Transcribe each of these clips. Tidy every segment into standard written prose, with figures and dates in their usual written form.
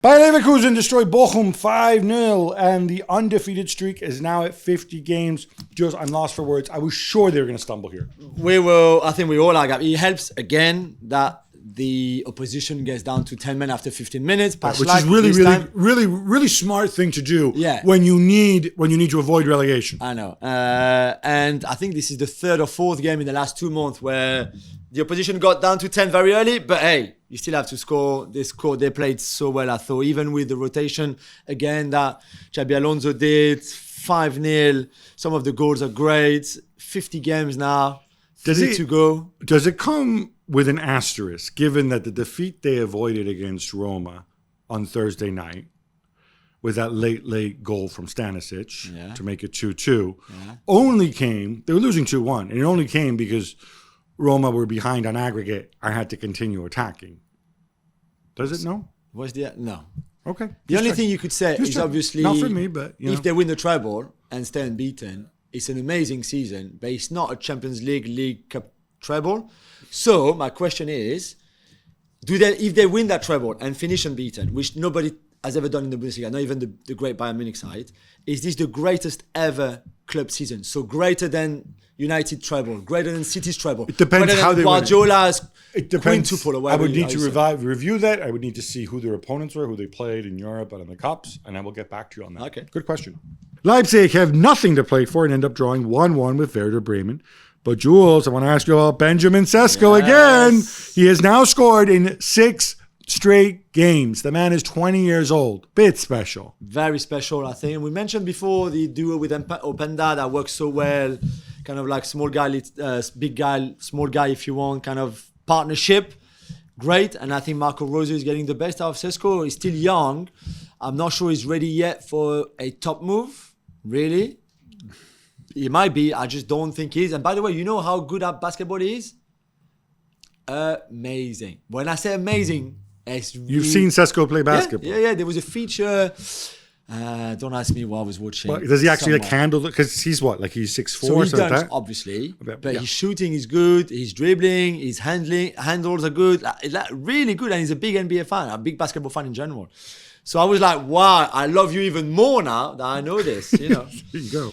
Bayer Leverkusen destroyed Bochum 5-0, and the undefeated streak is now at 50 games. Jules, I'm lost for words. I was sure they were going to stumble here. I think we all are. It helps, again, that the opposition gets down to 10 men after 15 minutes. Which is really smart thing to do when you need to avoid relegation. I know. And I think this is the third or fourth game in the last 2 months where the opposition got down to 10 very early, but hey, you still have to score. They played so well, I thought, even with the rotation again that Xabi Alonso did. 5-0. Some of the goals are great. 50 games now. 3 to go. Does it come with an asterisk, given that the defeat they avoided against Roma on Thursday night with that late goal from Stanisic to make it 2-2 only came, they were losing 2-1, and it only came because Roma were behind on aggregate and had to continue attacking. Does it? No? No. Okay. The only thing you could say is obviously, not for me, but if they win the treble and stay unbeaten, it's an amazing season, but it's not a Champions League Cup treble. So my question is, if they win that treble and finish unbeaten, which nobody has ever done in the Bundesliga, not even the great Bayern Munich side, is this the greatest ever club season? So greater than United treble, greater than City's treble. It depends how they win. Guardiola's it depends. Quintuple. I would need to review that. I would need to see who their opponents were, who they played in Europe and in the Cups, and I will get back to you on that. Okay. Good question. Leipzig have nothing to play for and end up drawing 1-1 with Werder Bremen. But Jules, I want to ask you about Benjamin Sesko again. He has now scored in 6 straight games. The man is 20 years old. Bit special. Very special, I think. We mentioned before the duo with Openda that works so well. Kind of like small guy, big guy, small guy if you want, kind of partnership. Great. And I think Marco Rose is getting the best out of Sesko. He's still young. I'm not sure he's ready yet for a top move. Really? He might be. I just don't think he is. And by the way, you know how good at basketball he is? Amazing. When I say amazing, it's really... You've seen Sesko play basketball? Yeah. There was a feature. Don't ask me what I was watching. Well, does he actually handle it? Because he's what? Like he's 6'4", so he dunks, obviously. But his shooting is good. His dribbling, his handles are good. Really good. And he's a big NBA fan, a big basketball fan in general. So I was like, wow, I love you even more now that I know this. There you go.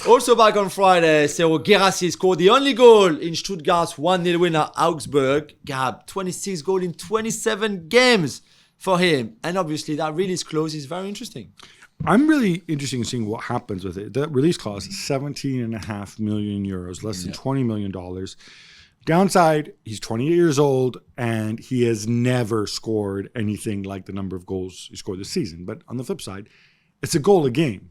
Also back on Friday, Serhou Guirassy scored the only goal in Stuttgart's 1-0 win at Augsburg. Gab, 26 goals in 27 games for him. And obviously that release clause is very interesting. I'm really interested in seeing what happens with it. That release clause is 17.5 million euros, less than $20 million. Downside, he's 28 years old and he has never scored anything like the number of goals he scored this season. But on the flip side, it's a goal a game.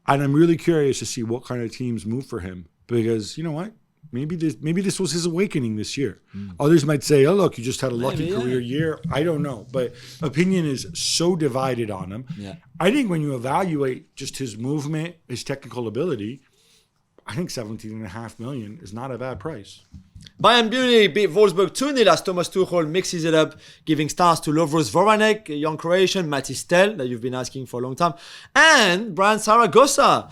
And I'm really curious to see what kind of teams move for him, because you know what? Maybe this was his awakening this year. Others might say, oh, look, you just had a lucky career year. I don't know. But opinion is so divided on him. Yeah. I think when you evaluate just his movement, his technical ability, I think 17.5 million is not a bad price. Bayern Munich beat Wolfsburg 2-0 as Thomas Tuchel mixes it up, giving stars to Lovros Voranek, a young Croatian, Matis Tel, that you've been asking for a long time, and Brian Zaragoza,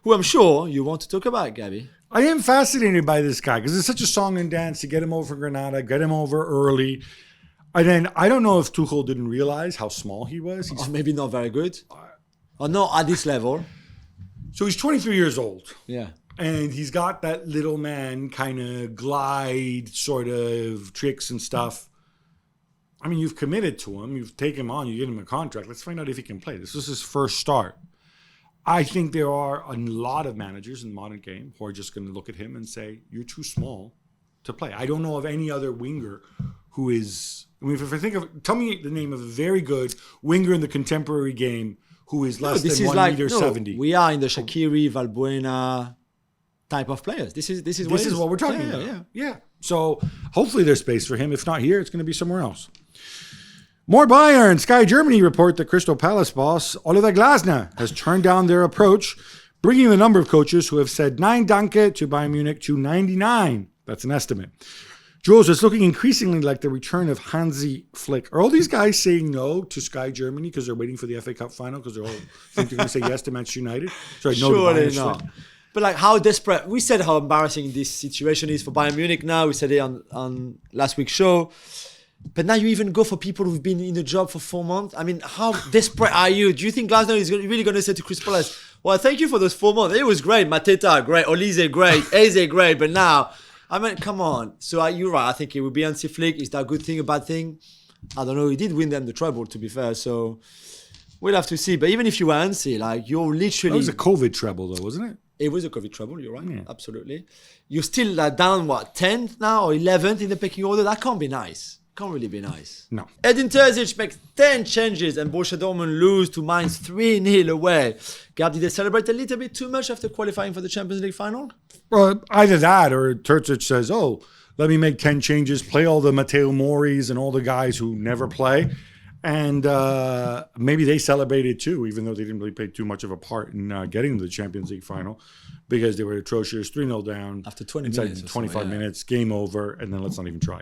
who I'm sure you want to talk about, Gabby. I am fascinated by this guy because it's such a song and dance to get him over Granada, get him over early. And then I don't know if Tuchel didn't realize how small he was. Or maybe not very good. Or not at this level. So he's 23 years old. Yeah. And he's got that little man kind of glide sort of tricks and stuff. I mean, you've committed to him. You've taken him on. You give him a contract. Let's find out if he can play. This is his first start. I think there are a lot of managers in the modern game who are just going to look at him and say, you're too small to play. I don't know of any other winger who is... I mean, if I think of... Tell me the name of a very good winger in the contemporary game who is less than 1 meter 70. We are in the Shaqiri, Valbuena type of players. This is what we're talking about. Yeah. So hopefully there's space for him. If not here, it's going to be somewhere else. More Bayern. Sky Germany report that Crystal Palace boss Oliver Glasner has turned down their approach, bringing the number of coaches who have said Nein Danke to Bayern Munich to 99. That's an estimate. Jules, it's looking increasingly like the return of Hansi Flick. Are all these guys saying no to Sky Germany because they're waiting for the FA Cup final because they're all think they're going to say yes to Manchester United? Sorry, no Surely to Bayern. not. But like how desperate, we said how embarrassing this situation is for Bayern Munich now. We said it on last week's show. But now you even go for people who've been in the job for 4 months. I mean, how desperate are you? Do you think Glasner is really going to say to Chris Palace, well, thank you for those 4 months. It was great. Mateta, great. Olise, great. Eze, great. But now, I mean, come on. So you're right. I think it would be Hansi Flick. Is that a good thing, a bad thing? I don't know. He did win them the treble, to be fair. So we'll have to see. But even if you were Hansi, like, you're literally... That was a COVID treble, though, wasn't it? It was a COVID treble. You're right. Yeah. Absolutely. You're still down, 10th now or 11th in the pecking order? That can't be nice. Can't really be nice. No. Edin Terzic makes 10 changes and Borussia Dortmund lose to Mainz 3-0 away. Gab, did they celebrate a little bit too much after qualifying for the Champions League final? Well, either that or Terzic says, oh, let me make 10 changes, play all the Matteo Moris and all the guys who never play. And maybe they celebrated too, even though they didn't really play too much of a part in getting to the Champions League final because they were atrocious, 3-0 down. After 20 inside minutes. 25 minutes, game over, and then let's not even try.